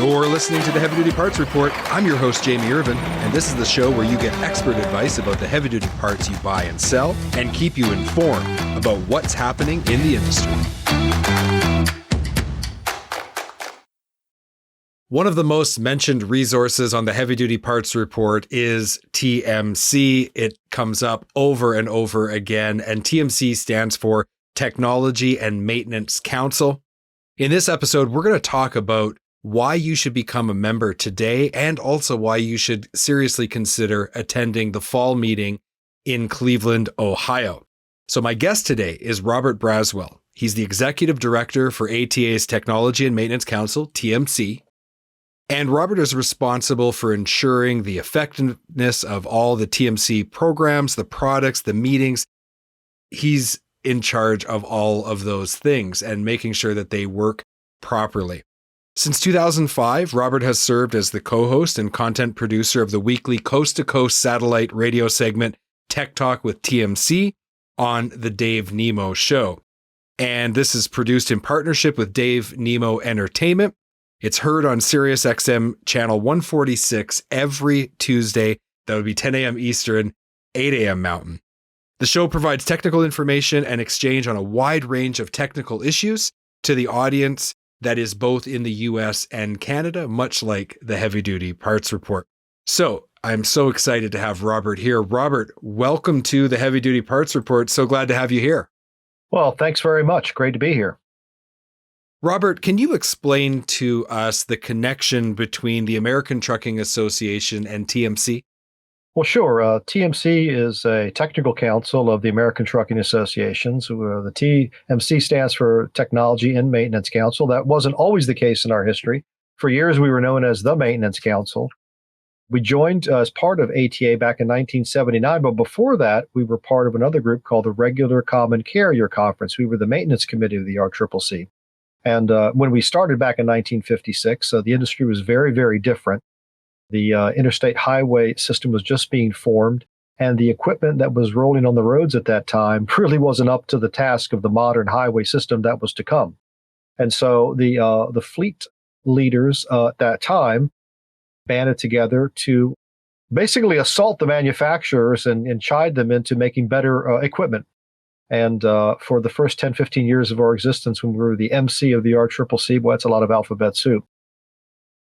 You're listening to the Heavy Duty Parts Report. I'm your host, Jamie Irvin, and this is the show where you get expert advice about the heavy duty parts you buy and sell and keep you informed about what's happening in the industry. One of the most mentioned resources on the Heavy Duty Parts Report is TMC. It comes up over and over again, and TMC stands for Technology and Maintenance Council. In this episode, we're going to talk about why you should become a member today and also why you should seriously consider attending the fall meeting in Cleveland, Ohio. So my guest today is Robert Braswell. He's the Executive Director for ATA's Technology and Maintenance Council, TMC. And Robert is responsible for ensuring the effectiveness of all the TMC programs, the products, the meetings. He's in charge of all of those things and making sure that they work properly. Since 2005, Robert has served as the co-host and content producer of the weekly coast-to-coast satellite radio segment Tech Talk with TMC on The Dave Nemo Show. And this is produced in partnership with Dave Nemo Entertainment. It's heard on Sirius XM channel 146 every Tuesday. That would be 10 a.m. Eastern, 8 a.m. Mountain. The show provides technical information and exchange on a wide range of technical issues to the audience that is both in the US and Canada, much like the Heavy Duty Parts Report. So I'm so excited to have Robert here. Robert, welcome to the Heavy Duty Parts Report. So glad to have you here. Well, thanks very much. Great to be here. Robert, can you explain to us the connection between the American Trucking Association and TMC? Well, sure. TMC is a technical council of the American Trucking Associations. The TMC stands for Technology and Maintenance Council. That wasn't always the case in our history. For years, we were known as the Maintenance Council. We joined as part of ATA back in 1979, but before that, we were part of another group called the Regular Common Carrier Conference. We were the maintenance committee of the RCCC. And when we started back in 1956, the industry was very, very different. The interstate highway system was just being formed, and the equipment that was rolling on the roads at that time really wasn't up to the task of the modern highway system that was to come. And so the fleet leaders at that time banded together to basically assault the manufacturers and chide them into making better equipment. And for the first 10, 15 years of our existence, when we were the MC of the RCCC, boy, that's a lot of alphabet soup.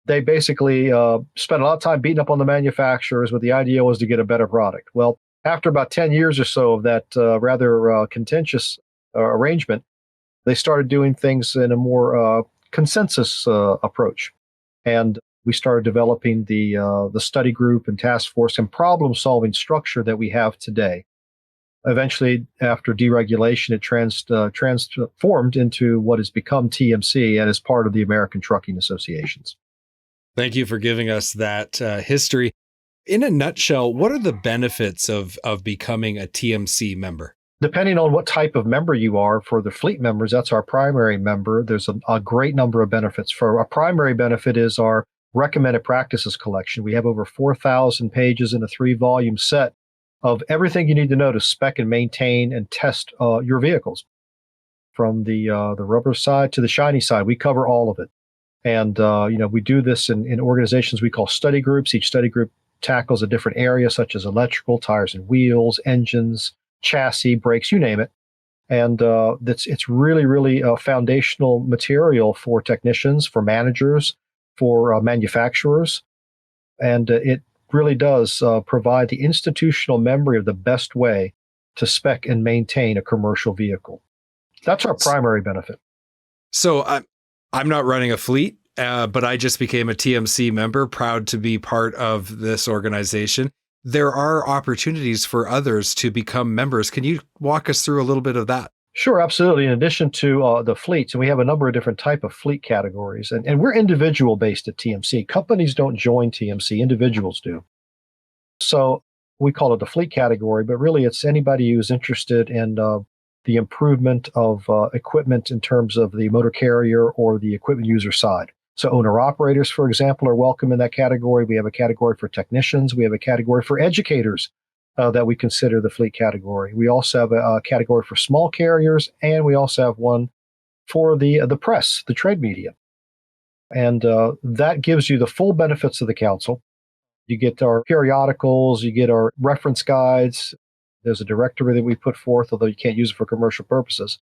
They basically spent a lot of time beating up on the manufacturers, but the idea was to get a better product. Well, after about 10 years or so of that rather contentious arrangement, they started doing things in a more consensus approach. And we started developing the study group and task force and problem-solving structure that we have today. Eventually, after deregulation, it transformed into what has become TMC and is part of the American Trucking Associations. Thank you for giving us that history. In a nutshell, what are the benefits of becoming a TMC member? Depending on what type of member you are, for the fleet members, that's our primary member. There's a great number of benefits. For a primary benefit is our recommended practices collection. We have over 4,000 pages in a 3-volume set of everything you need to know to spec and maintain and test your vehicles. From the rubber side to the shiny side, we cover all of it. And, we do this in organizations we call study groups. Each study group tackles a different area, such as electrical, tires and wheels, engines, chassis, brakes, you name it. And it's really, really foundational material for technicians, for managers, for manufacturers. And it really does provide the institutional memory of the best way to spec and maintain a commercial vehicle. That's our primary benefit. So I'm not running a fleet, but I just became a TMC member, proud to be part of this organization. There are opportunities for others to become members. Can you walk us through a little bit of that? Sure, absolutely. In addition to the fleets, and we have a number of different type of fleet categories, and we're individual based at TMC. Companies don't join TMC, individuals do. So we call it the fleet category, but really it's anybody who's interested in the improvement of equipment in terms of the motor carrier or the equipment user side. So owner-operators, for example, are welcome in that category. We have a category for technicians. We have a category for educators that we consider the fleet category. We also have a category for small carriers, and we also have one for the press, the trade media. And that gives you the full benefits of the council. You get our periodicals, you get our reference guides. There's a directory that we put forth, although you can't use it for commercial purposes.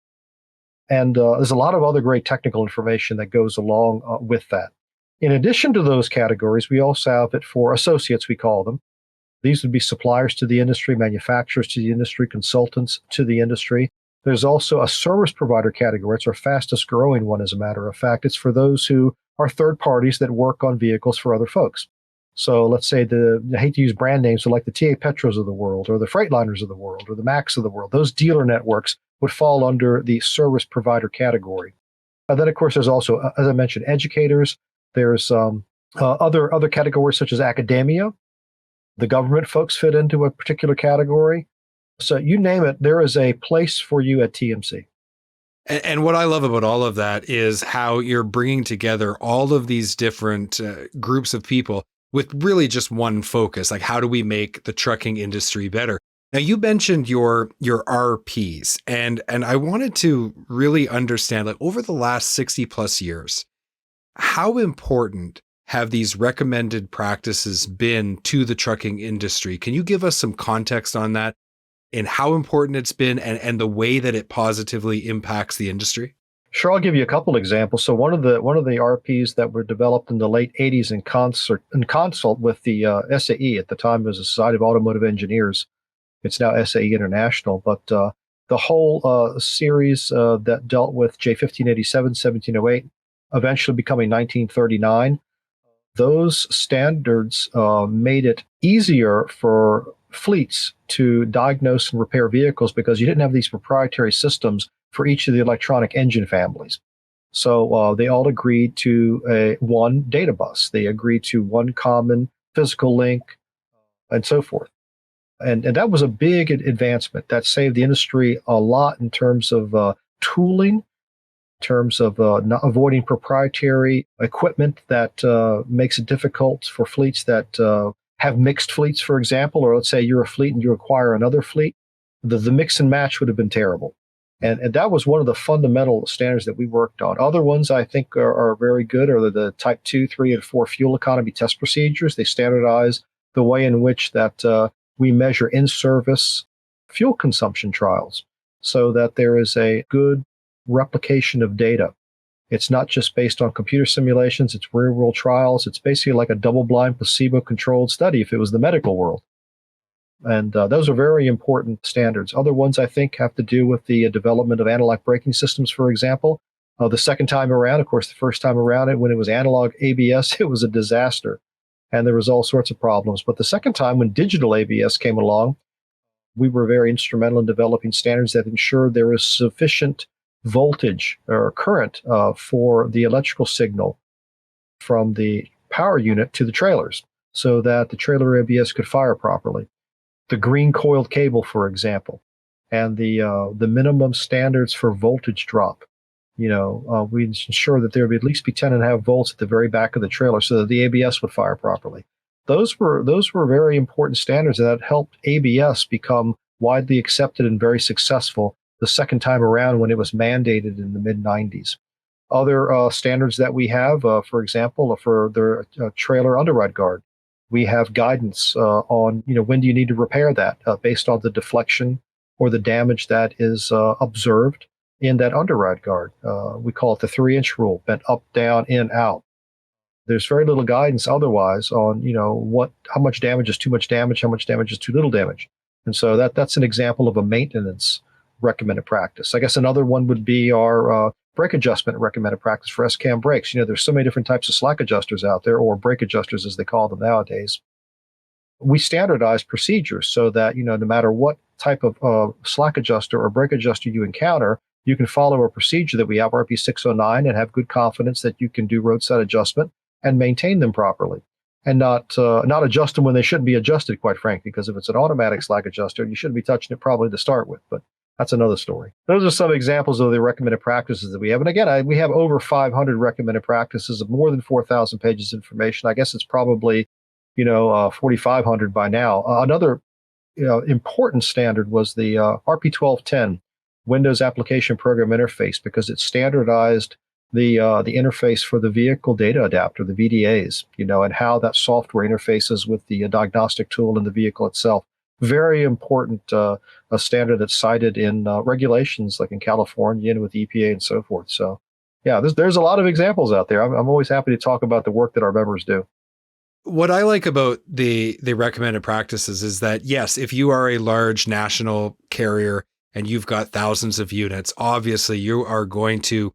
And there's a lot of other great technical information that goes along with that. In addition to those categories, we also have it for associates, we call them. These would be suppliers to the industry, manufacturers to the industry, consultants to the industry. There's also a service provider category. It's our fastest growing one, as a matter of fact. It's for those who are third parties that work on vehicles for other folks. So let's say I hate to use brand names, but like the TA Petros of the world, or the Freightliners of the world, or the Max of the world, those dealer networks would fall under the service provider category. Then, of course, there's also, as I mentioned, educators. There's other categories such as academia. The government folks fit into a particular category. So you name it, there is a place for you at TMC. And what I love about all of that is how you're bringing together all of these different groups of people with really just one focus, like how do we make the trucking industry better? Now, you mentioned your RPs, and I wanted to really understand, like, over the last 60 plus years, how important have these recommended practices been to the trucking industry? Can you give us some context on that and how important it's been and the way that it positively impacts the industry? Sure, I'll give you a couple examples. So one of the RPs that were developed in the late 80s in consult with the SAE. At the time, it was the Society of Automotive Engineers. It's now SAE International, but the whole series that dealt with J1587, 1708, eventually becoming 1939, those standards made it easier for fleets to diagnose and repair vehicles because you didn't have these proprietary systems for each of the electronic engine families. So they all agreed to one data bus. They agreed to one common physical link and so forth. And that was a big advancement. That saved the industry a lot in terms of tooling, in terms of not avoiding proprietary equipment that makes it difficult for fleets that have mixed fleets, for example, or let's say you're a fleet and you acquire another fleet. The mix and match would have been terrible. And that was one of the fundamental standards that we worked on. Other ones I think are very good are the type 2, 3, and 4 fuel economy test procedures. They standardize the way in which that we measure in-service fuel consumption trials so that there is a good replication of data. It's not just based on computer simulations, it's real-world trials. It's basically like a double-blind, placebo-controlled study if it was the medical world. And those are very important standards. Other ones, I think, have to do with the development of analog braking systems, for example. The second time around, of course, the first time around, when it was analog ABS, it was a disaster. And there was all sorts of problems. But the second time, when digital ABS came along, we were very instrumental in developing standards that ensured there was sufficient voltage or current for the electrical signal from the power unit to the trailers so that the trailer ABS could fire properly. The green coiled cable, for example, and the minimum standards for voltage drop. We ensure that there would at least be 10.5 volts at the very back of the trailer so that the ABS would fire properly. Those were very important standards that helped ABS become widely accepted and very successful the second time around when it was mandated in the mid-90s. Other standards that we have, for example, for the trailer underride guard. We have guidance on, when do you need to repair that based on the deflection or the damage that is observed in that underride guard. We call it the 3-inch rule, bent up, down, in, out. There's very little guidance otherwise on, how much damage is too much damage, how much damage is too little damage. And so that's an example of a maintenance recommended practice. I guess another one would be our brake adjustment recommended practice for S-cam brakes. There's so many different types of slack adjusters out there, or brake adjusters as they call them nowadays. We standardize procedures so that, no matter what type of slack adjuster or brake adjuster you encounter, you can follow a procedure that we have, RP 609, and have good confidence that you can do roadside adjustment and maintain them properly. And not adjust them when they shouldn't be adjusted, quite frankly, because if it's an automatic slack adjuster, you shouldn't be touching it probably to start with. But that's another story. Those are some examples of the recommended practices that we have. And again, we have over 500 recommended practices of more than 4,000 pages of information. I guess it's probably, 4,500 by now. Another important standard was the RP 1210, Windows Application Program Interface, because it standardized the interface for the vehicle data adapter, the VDAs, and how that software interfaces with the diagnostic tool in the vehicle itself. Very important a standard that's cited in regulations like in California and with EPA and so forth. So, yeah, there's a lot of examples out there. I'm always happy to talk about the work that our members do. What I like about the recommended practices is that, yes, if you are a large national carrier and you've got thousands of units, obviously you are going to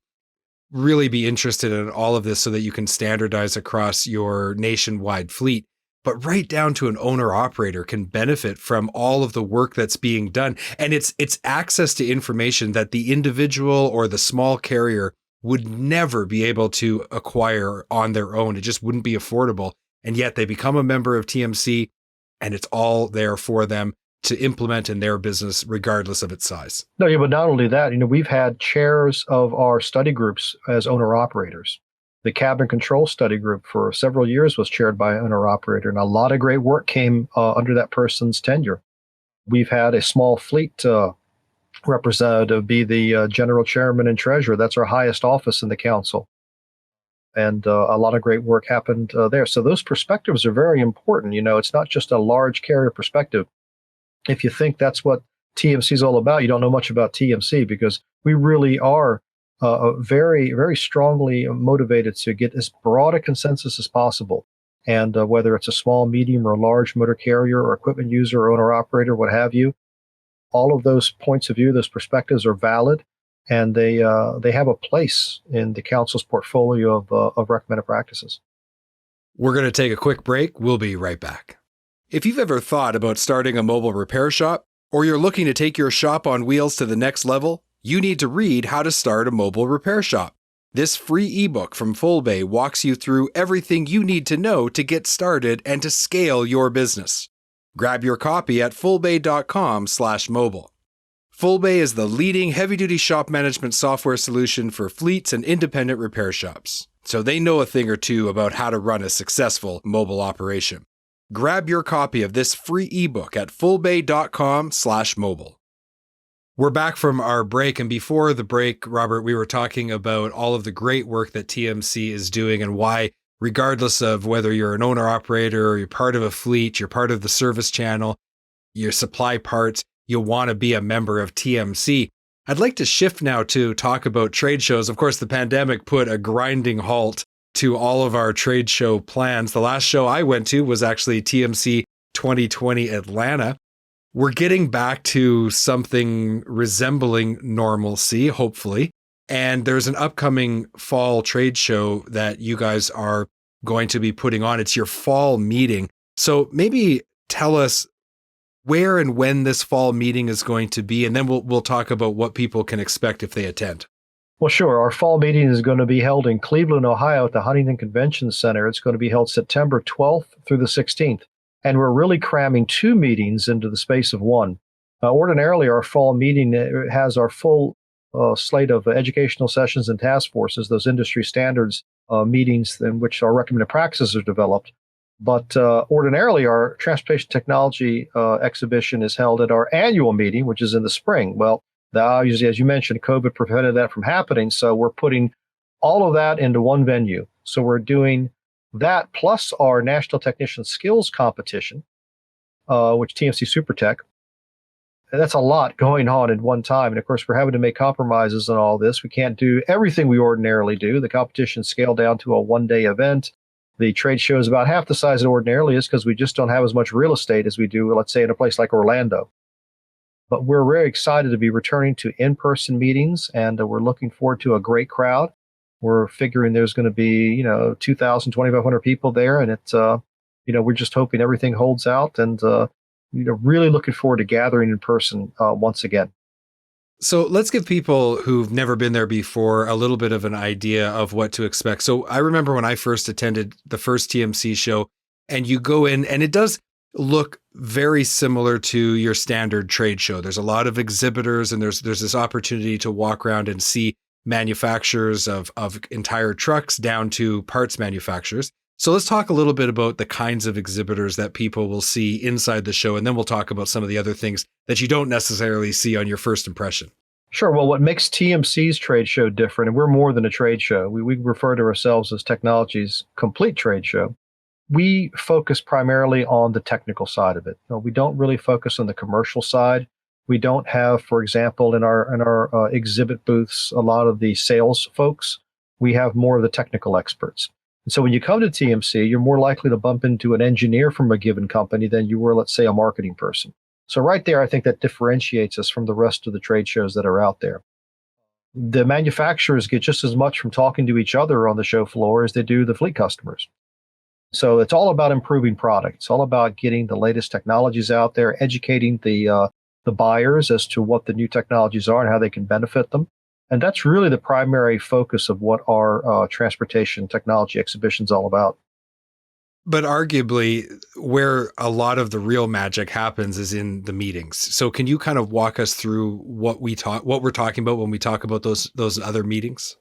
really be interested in all of this so that you can standardize across your nationwide fleet. But right down to an owner operator can benefit from all of the work that's being done. And it's access to information that the individual or the small carrier would never be able to acquire on their own. It just wouldn't be affordable. And yet they become a member of TMC and it's all there for them to implement in their business, regardless of its size. No, yeah, but not only that, we've had chairs of our study groups as owner operators. The cabin control study group for several years was chaired by an owner operator, and a lot of great work came under that person's tenure. We've had a small fleet representative be the general chairman and treasurer. That's our highest office in the council. And a lot of great work happened there. So those perspectives are very important. It's not just a large carrier perspective. If you think that's what TMC is all about, you don't know much about TMC, because we really are very, very strongly motivated to get as broad a consensus as possible. And whether it's a small, medium, or large motor carrier or equipment user or owner operator, what have you, all of those points of view, those perspectives are valid. And they have a place in the council's portfolio of recommended practices. We're going to take a quick break. We'll be right back. If you've ever thought about starting a mobile repair shop, or you're looking to take your shop on wheels to the next level, you need to read How to Start a Mobile Repair Shop. This free ebook from Fullbay walks you through everything you need to know to get started and to scale your business. Grab your copy at fullbay.com/mobile. Fullbay is the leading heavy-duty shop management software solution for fleets and independent repair shops, so they know a thing or two about how to run a successful mobile operation. Grab your copy of this free ebook at fullbay.com/mobile. We're back from our break, and before the break, Robert, we were talking about all of the great work that TMC is doing and why, regardless of whether you're an owner-operator or you're part of a fleet, you're part of the service channel, you supply parts, you'll want to be a member of TMC. I'd like to shift now to talk about trade shows. Of course, the pandemic put a grinding halt to all of our trade show plans. The last show I went to was actually TMC 2020 Atlanta. We're getting back to something resembling normalcy, hopefully. And there's an upcoming fall trade show that you guys are going to be putting on. It's your fall meeting. So maybe tell us where and when this fall meeting is going to be, and then we'll talk about what people can expect if they attend. Well, sure. Our fall meeting is going to be held in Cleveland, Ohio at the Huntington Convention Center. It's going to be held September 12th through the 16th. And we're really cramming two meetings into the space of one. Ordinarily, our fall meeting has our full slate of educational sessions and task forces, those industry standards meetings in which our recommended practices are developed. But ordinarily, our transportation technology exhibition is held at our annual meeting, which is in the spring. Well, obviously, as you mentioned, COVID prevented that from happening. So we're putting all of that into one venue. So we're doing that plus our National Technician Skills Competition, which TMC SuperTech. That's a lot going on at one time. And of course, we're having to make compromises on all this. We can't do everything we ordinarily do. The competition scaled down to a one-day event. The trade show is about half the size it ordinarily is because we just don't have as much real estate as we do, let's say, in a place like Orlando. But we're very excited to be returning to in-person meetings, and we're looking forward to a great crowd. We're figuring there's going to be, 2,000, 2,500 people there, and it's, we're just hoping everything holds out, and really looking forward to gathering in person once again. So let's give people who've never been there before a little bit of an idea of what to expect. So I remember when I first attended the first TMC show, and you go in, and it does look very similar to your standard trade show. There's a lot of exhibitors, and there's this opportunity to walk around and see manufacturers of entire trucks down to parts manufacturers. So let's talk a little bit about the kinds of exhibitors that people will see inside the show, and then we'll talk about some of the other things that you don't necessarily see on your first impression. Sure. Well, what makes TMC's trade show different, and we're more than a trade show, we refer to ourselves as Technology's complete trade show. We focus primarily on the technical side of it. We don't really focus on the commercial side. We don't have, for example, in our exhibit booths, a lot of the sales folks. We have more of the technical experts. And so when you come to TMC, you're more likely to bump into an engineer from a given company than you were, let's say, a marketing person. So right there, I think that differentiates us from the rest of the trade shows that are out there. The manufacturers get just as much from talking to each other on the show floor as they do the fleet customers. So it's all about improving product. It's all about getting the latest technologies out there, educating the buyers as to what the new technologies are and how they can benefit them. And that's really the primary focus of what our transportation technology exhibition is all about. But arguably, where a lot of the real magic happens is in the meetings. So can you kind of walk us through what we're talking about when we talk about those other meetings?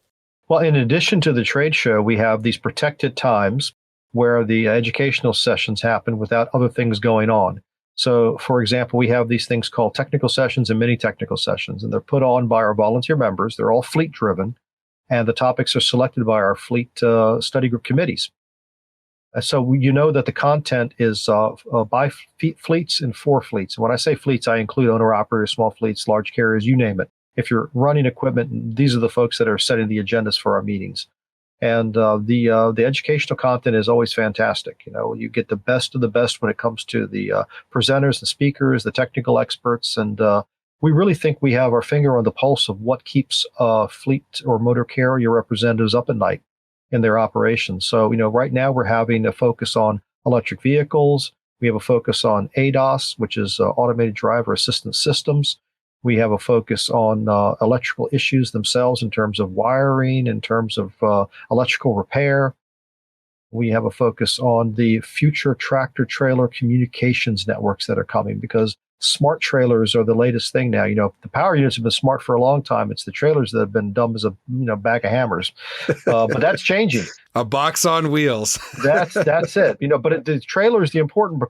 Well, in addition to the trade show, we have these protected times where the educational sessions happen without other things going on. So, for example, we have these things called technical sessions and mini technical sessions, and they're put on by our volunteer members. They're all fleet driven, and the topics are selected by our fleet study group committees. So you know that the content is by fleets and for fleets. And when I say fleets, I include owner-operators, small fleets, large carriers, you name it. If you're running equipment, these are the folks that are setting the agendas for our meetings. And the educational content is always fantastic. You get the best of the best when it comes to the presenters, the speakers, the technical experts, and we really think we have our finger on the pulse of what keeps fleet or motor carrier representatives up at night in their operations. So, right now we're having a focus on electric vehicles. We have a focus on ADAS, which is automated driver assistance systems. We have a focus on electrical issues themselves in terms of wiring, in terms of electrical repair. We have a focus on the future tractor trailer communications networks that are coming because smart trailers are the latest thing now. The power units have been smart for a long time. It's the trailers that have been dumb as a bag of hammers. But that's changing. A box on wheels. That's it. But the trailer is the important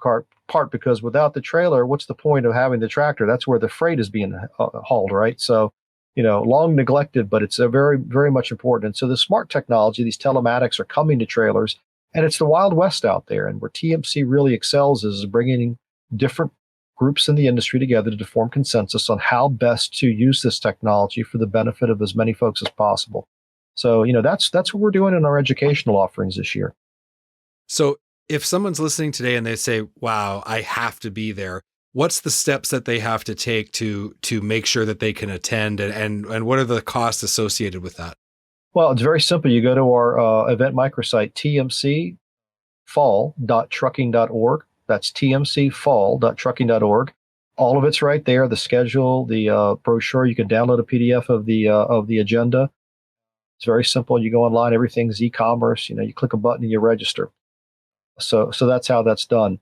part because without the trailer, what's the point of having the tractor? That's where the freight is being hauled, right? So, long neglected, but it's a very, very much important. And so the smart technology, these telematics are coming to trailers, and it's the Wild West out there. And where TMC really excels is bringing different groups in the industry together to form consensus on how best to use this technology for the benefit of as many folks as possible. So, that's what we're doing in our educational offerings this year. So if someone's listening today and they say, wow, I have to be there, what's the steps that they have to take to make sure that they can attend, and what are the costs associated with that? Well, it's very simple. You go to our event microsite, tmcfall.trucking.org. That's tmcfall.trucking.org. All of it's right there. The schedule, the brochure. You can download a PDF of the agenda. It's very simple. You go online. Everything's e-commerce. You click a button and you register. So that's how that's done.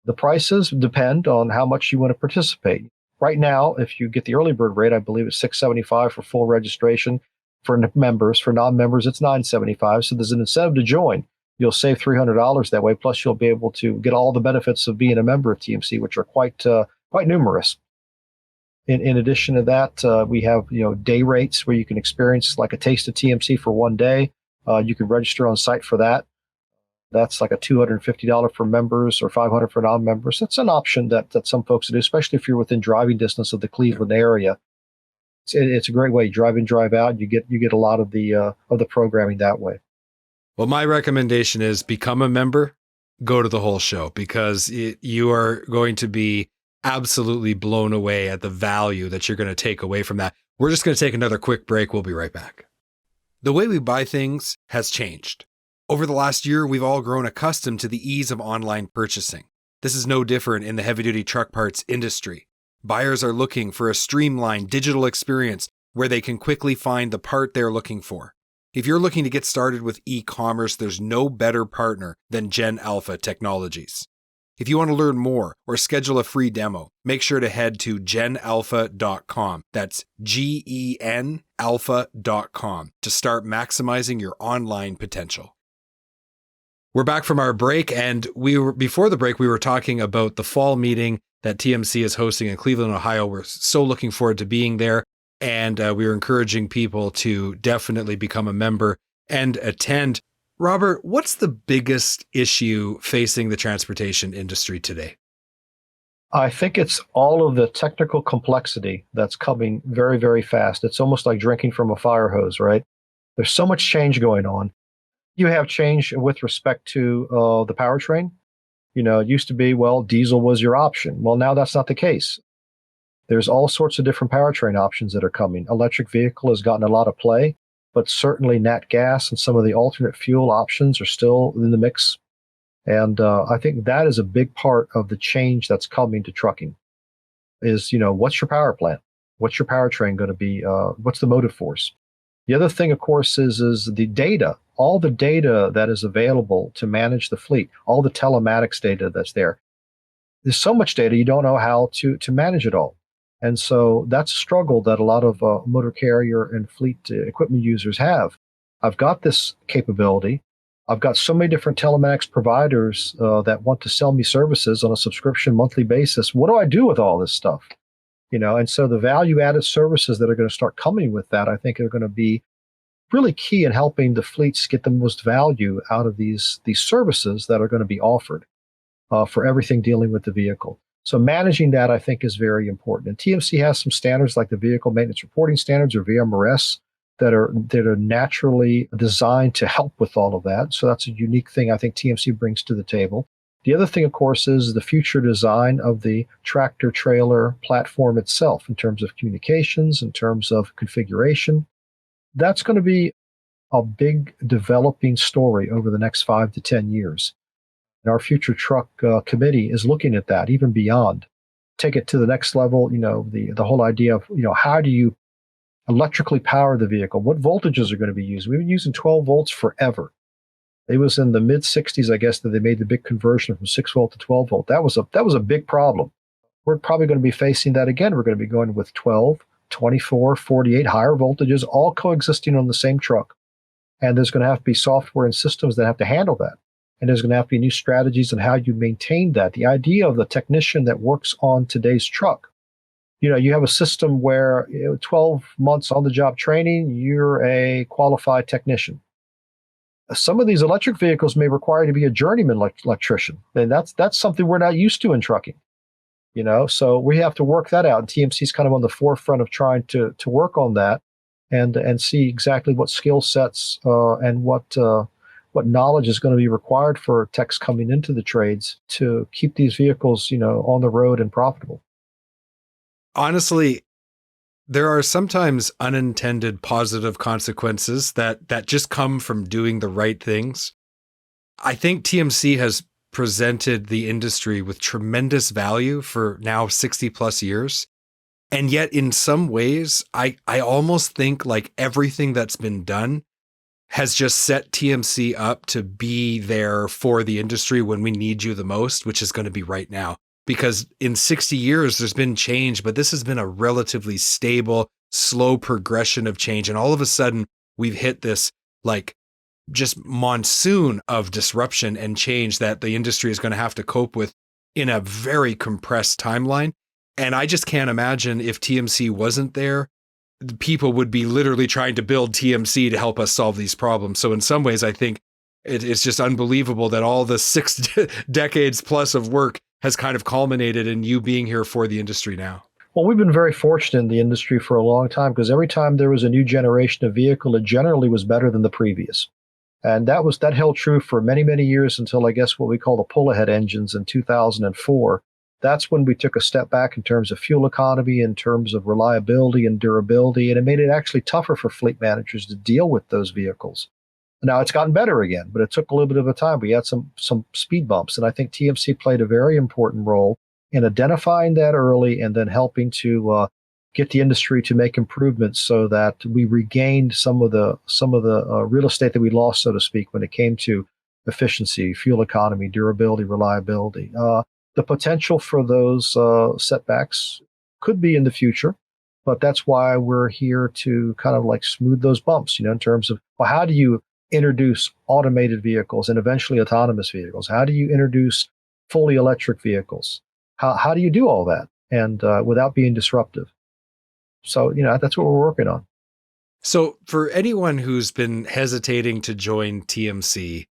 The prices depend on how much you want to participate. Right now, if you get the early bird rate, I believe it's $675 for full registration. For members, for non-members, it's $975. So there's an incentive to join. You'll save $300 that way. Plus, you'll be able to get all the benefits of being a member of TMC, which are quite numerous. In addition to that, we have day rates where you can experience like a taste of TMC for one day. You can register on site for that. That's like a $250 for members or $500 for non-members. That's an option that some folks do, especially if you're within driving distance of the Cleveland area. It's a great way. Drive in, drive out. You get a lot of the programming that way. Well, my recommendation is become a member, go to the whole show, because you are going to be absolutely blown away at the value that you're going to take away from that. We're just going to take another quick break. We'll be right back. The way we buy things has changed. Over the last year, we've all grown accustomed to the ease of online purchasing. This is no different in the heavy-duty truck parts industry. Buyers are looking for a streamlined digital experience where they can quickly find the part they're looking for. If you're looking to get started with e-commerce, there's no better partner than Gen Alpha Technologies. If you want to learn more or schedule a free demo, make sure to head to genalpha.com. That's GEN alpha.com to start maximizing your online potential. We're back from our break, and before the break, we were talking about the fall meeting that TMC is hosting in Cleveland, Ohio. We're so looking forward to being there. And we are encouraging people to definitely become a member and attend. Robert, what's the biggest issue facing the transportation industry today? I think it's all of the technical complexity that's coming very, very fast. It's almost like drinking from a fire hose, right? There's so much change going on. You have change with respect to the powertrain. It used to be, well, diesel was your option. Well, now that's not the case. There's all sorts of different powertrain options that are coming. Electric vehicle has gotten a lot of play, but certainly nat gas and some of the alternate fuel options are still in the mix. And I think that is a big part of the change that's coming to trucking is, what's your power plant? What's your powertrain going to be? What's the motive force? The other thing, of course, is the data, all the data that is available to manage the fleet, all the telematics data that's there. There's so much data, you don't know how to manage it all. And so that's a struggle that a lot of motor carrier and fleet equipment users have. I've got this capability. I've got so many different telematics providers that want to sell me services on a subscription monthly basis. What do I do with all this stuff? And so the value-added services that are going to start coming with that, I think, are going to be really key in helping the fleets get the most value out of these services that are going to be offered for everything dealing with the vehicle. So managing that, I think, is very important. And TMC has some standards like the Vehicle Maintenance Reporting Standards, or VMRS, that are naturally designed to help with all of that. So that's a unique thing I think TMC brings to the table. The other thing, of course, is the future design of the tractor trailer platform itself in terms of communications, in terms of configuration. That's going to be a big developing story over the next 5 to 10 years. And our future truck committee is looking at that, even beyond. Take it to the next level, the whole idea of, how do you electrically power the vehicle? What voltages are going to be used? We've been using 12 volts forever. It was in the mid 60s, I guess, that they made the big conversion from 6 volt to 12 volt. That was a big problem. We're probably going to be facing that again. We're going to be going with 12, 24, 48 higher voltages, all coexisting on the same truck. And there's going to have to be software and systems that have to handle that. And there's going to have to be new strategies on how you maintain that. The idea of the technician that works on today's truck, you have a system where 12 months on the job training, you're a qualified technician. Some of these electric vehicles may require you to be a journeyman electrician. And that's something we're not used to in trucking. So we have to work that out. And TMC is kind of on the forefront of trying to work on that and see exactly what skill sets and what knowledge is going to be required for techs coming into the trades to keep these vehicles, on the road and profitable. Honestly, there are sometimes unintended positive consequences that just come from doing the right things. I think TMC has presented the industry with tremendous value for now 60 plus years. And yet in some ways, I almost think like everything that's been done has just set TMC up to be there for the industry when we need you the most, which is going to be right now. Because in 60 years, there's been change, but this has been a relatively stable, slow progression of change. And all of a sudden, we've hit this like just monsoon of disruption and change that the industry is going to have to cope with in a very compressed timeline. And I just can't imagine if TMC wasn't there, people would be literally trying to build TMC to help us solve these problems. So in some ways, I think it's just unbelievable that all the 6 decades plus of work has kind of culminated in you being here for the industry now. Well, we've been very fortunate in the industry for a long time because every time there was a new generation of vehicle, it generally was better than the previous. And that held true for many, many years until I guess what we call the pull-ahead engines in 2004. That's when we took a step back in terms of fuel economy, in terms of reliability and durability, and it made it actually tougher for fleet managers to deal with those vehicles. Now it's gotten better again, but it took a little bit of a time. We had some speed bumps, and I think TMC played a very important role in identifying that early and then helping to get the industry to make improvements so that we regained some of the real estate that we lost, so to speak, when it came to efficiency, fuel economy, durability, reliability. The potential for those setbacks could be in the future, but that's why we're here to kind of like smooth those bumps, in terms of, well, how do you introduce automated vehicles and eventually autonomous vehicles? How do you introduce fully electric vehicles? How do you do all that and without being disruptive? So, that's what we're working on. So for anyone who's been hesitating to join TMC,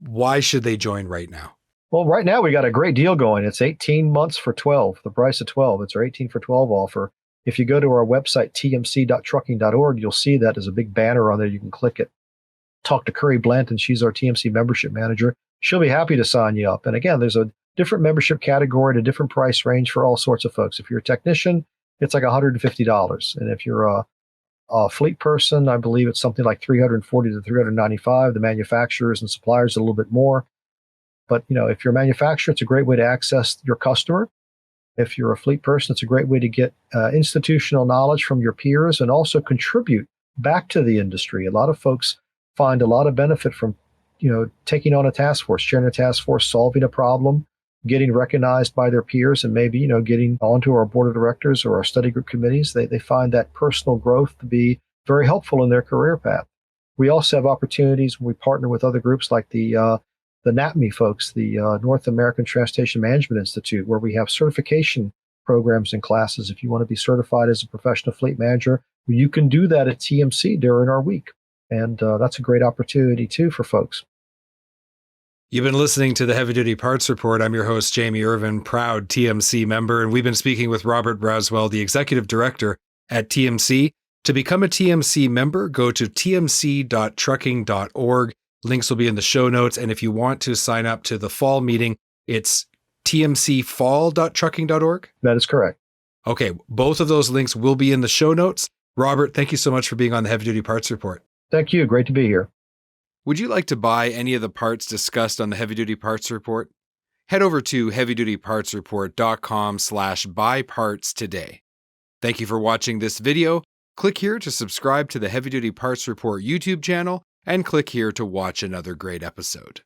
why should they join right now? Well, right now we got a great deal going. It's 18 months for 12, the price of 12. It's our 18 for 12 offer. If you go to our website, tmc.trucking.org, you'll see that there's a big banner on there. You can click it. Talk to Curry Blanton. She's our TMC membership manager. She'll be happy to sign you up. And again, there's a different membership category, a different price range for all sorts of folks. If you're a technician, it's like $150. And if you're a fleet person, I believe it's something like $340 to $395. The manufacturers and suppliers a little bit more. But if you're a manufacturer, it's a great way to access your customer. If you're a fleet person, it's a great way to get institutional knowledge from your peers and also contribute back to the industry. A lot of folks find a lot of benefit from taking on a task force, chairing a task force, solving a problem, getting recognized by their peers, and maybe getting onto our board of directors or our study group committees. They find that personal growth to be very helpful in their career path. We also have opportunities when we partner with other groups like the NAPME folks, the North American Transportation Management Institute, where we have certification programs and classes. If you want to be certified as a professional fleet manager, you can do that at TMC during our week. And that's a great opportunity too for folks. You've been listening to the Heavy Duty Parts Report. I'm your host, Jamie Irvin, proud TMC member, and we've been speaking with Robert Braswell, the executive director at TMC. To become a TMC member, go to tmc.trucking.org. Links will be in the show notes. And if you want to sign up to the fall meeting, it's tmcfall.trucking.org. That is correct. Okay, both of those links will be in the show notes. Robert, thank you so much for being on the Heavy Duty Parts Report. Thank you. Great to be here. Would you like to buy any of the parts discussed on the Heavy Duty Parts Report? Head over to heavydutypartsreport.com/buy parts today. Thank you for watching this video. Click here to subscribe to the Heavy Duty Parts Report YouTube channel and click here to watch another great episode.